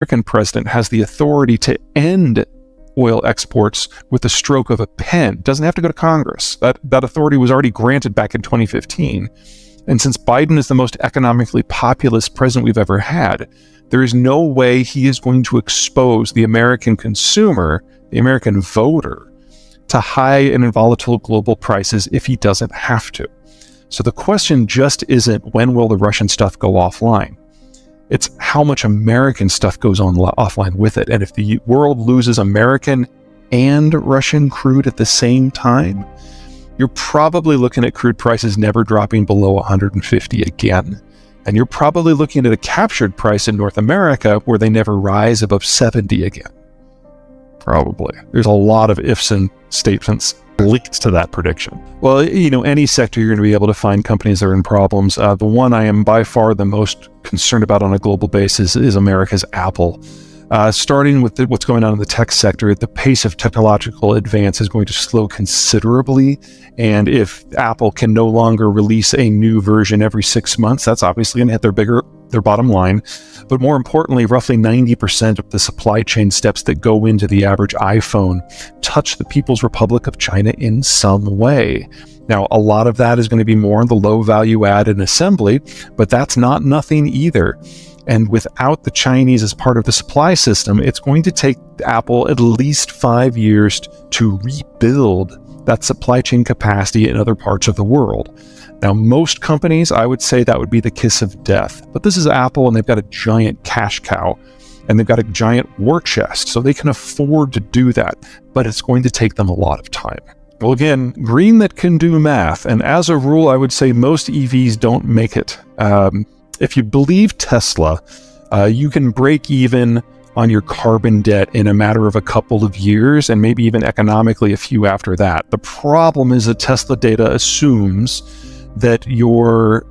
American president has the authority to end oil exports with the stroke of a pen. It doesn't have to go to Congress. That authority was already granted back in 2015. And since Biden is the most economically populist president we've ever had, there is no way he is going to expose the American consumer, the American voter, to high and volatile global prices if he doesn't have to. So the question just isn't when will the Russian stuff go offline? It's how much American stuff goes on offline with it. And if the world loses American and Russian crude at the same time, you're probably looking at crude prices never dropping below 150 again. And you're probably looking at a captured price in North America where they never rise above 70 again. Probably. There's a lot of ifs and statements linked to that prediction. Well, any sector you're going to be able to find companies that are in problems. The one I am by far the most concerned about on a global basis is America's Apple. Starting with what's going on in the tech sector, the pace of technological advance is going to slow considerably. And if Apple can no longer release a new version every 6 months, that's obviously going to hit their bottom line. But more importantly, roughly 90% of the supply chain steps that go into the average iPhone touch the People's Republic of China in some way. Now, a lot of that is going to be more on the low value add and assembly, but that's not nothing either. And without the Chinese as part of the supply system, it's going to take Apple at least 5 years to rebuild that supply chain capacity in other parts of the world. Now, most companies, I would say that would be the kiss of death. But this is Apple, and they've got a giant cash cow, and they've got a giant war chest, so they can afford to do that. But it's going to take them a lot of time. Well, again, green that can do math. And as a rule, I would say most EVs don't make it. If you believe Tesla, you can break even on your carbon debt in a matter of a couple of years, and maybe even economically a few after that. The problem is that Tesla data assumes that your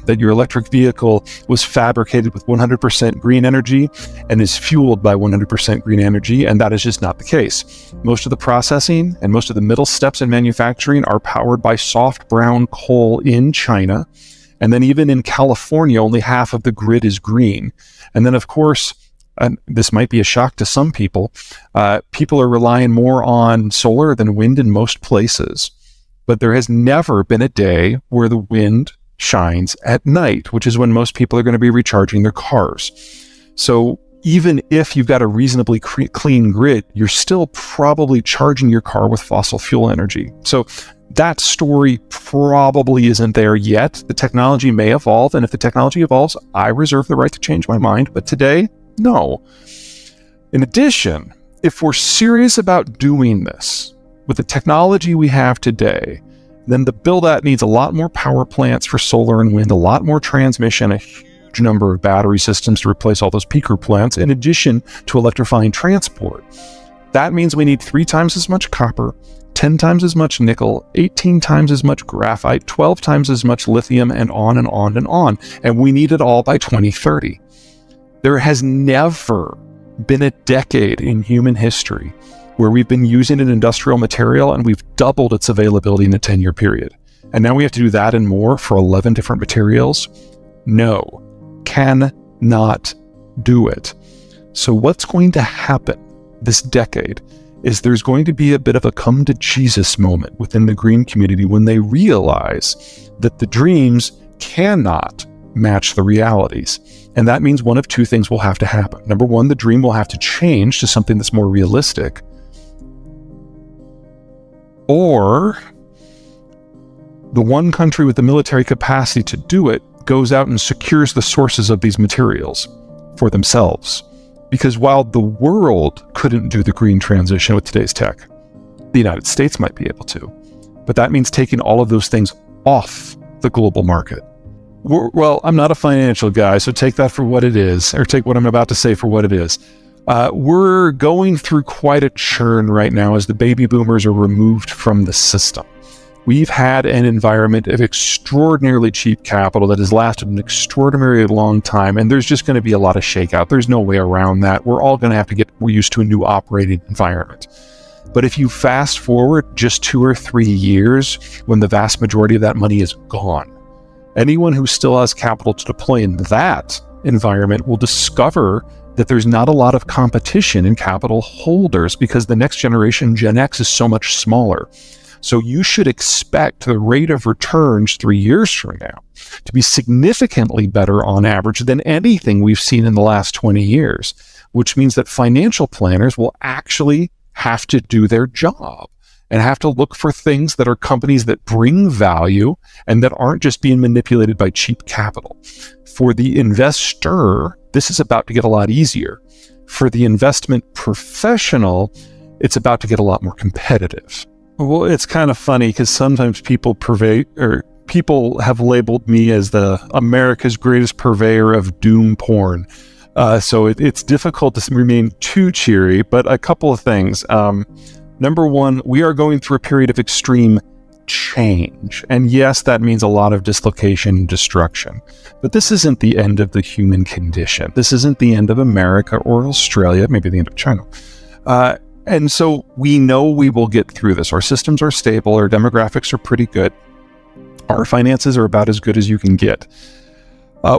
electric vehicle was fabricated with 100% green energy and is fueled by 100% green energy, and that is just not the case. Most of the processing and most of the middle steps in manufacturing are powered by soft brown coal in China. And then even in California, only half of the grid is green. And then, of course, and this might be a shock to some people, people are relying more on solar than wind in most places. But there has never been a day where the wind shines at night, which is when most people are going to be recharging their cars. So even if you've got a reasonably clean grid, you're still probably charging your car with fossil fuel energy. So that story probably isn't there yet. The technology may evolve, and if the technology evolves, I reserve the right to change my mind. But today, no. In addition, if we're serious about doing this with the technology we have today, then the build-out needs a lot more power plants for solar and wind, a lot more transmission, a huge number of battery systems to replace all those peaker plants, in addition to electrifying transport. That means we need 3 times as much copper, 10 times as much nickel, 18 times as much graphite, 12 times as much lithium, and on and on and on. And we need it all by 2030. There has never been a decade in human history where we've been using an industrial material and we've doubled its availability in a 10-year period. And now we have to do that and more for 11 different materials? No, cannot do it. So what's going to happen this decade is there's going to be a bit of a come to Jesus moment within the green community when they realize that the dreams cannot match the realities. And that means one of 2 things will have to happen. Number 1, the dream will have to change to something that's more realistic. Or the one country with the military capacity to do it goes out and secures the sources of these materials for themselves. Because while the world couldn't do the green transition with today's tech, the United States might be able to. But that means taking all of those things off the global market. Well, I'm not a financial guy, so take that for what it is, or take what I'm about to say for what it is. We're going through quite a churn right now as the baby boomers are removed from the system. We've had an environment of extraordinarily cheap capital that has lasted an extraordinarily long time, and there's just going to be a lot of shakeout. There's no way around that. We're all going to have to get used to a new operating environment. But if you fast forward just 2 or 3 years, when the vast majority of that money is gone, anyone who still has capital to deploy in that environment will discover that there's not a lot of competition in capital holders because the next generation, Gen X, is so much smaller. So you should expect the rate of returns 3 years from now to be significantly better on average than anything we've seen in the last 20 years, which means that financial planners will actually have to do their job and have to look for things that are companies that bring value and that aren't just being manipulated by cheap capital. For the investor, this is about to get a lot easier. For the investment professional, it's about to get a lot more competitive. Well, it's kind of funny because sometimes people have labeled me as the America's greatest purveyor of doom porn. So it's difficult to remain too cheery, but a couple of things. Number one, we are going through a period of extreme change. And yes, that means a lot of dislocation and destruction. But this isn't the end of the human condition. This isn't the end of America or Australia, maybe the end of China. And so we know we will get through this. Our systems are stable. Our demographics are pretty good. Our finances are about as good as you can get.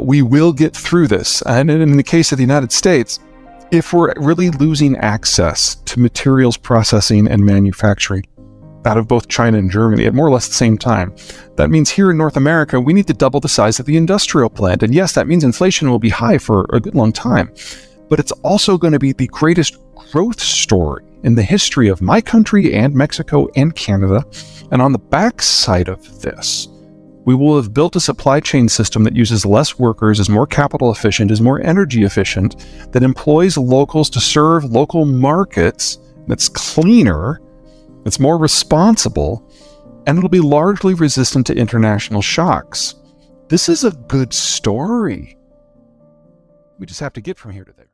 We will get through this. And in the case of the United States, if we're really losing access to materials processing and manufacturing out of both China and Germany at more or less the same time, that means here in North America, we need to double the size of the industrial plant. And yes, that means inflation will be high for a good long time. But it's also going to be the greatest growth story in the history of my country and Mexico and Canada. And on the backside of this, we will have built a supply chain system that uses less workers, is more capital efficient, is more energy efficient, that employs locals to serve local markets, that's cleaner, that's more responsible, and it'll be largely resistant to international shocks. This is a good story. We just have to get from here to there.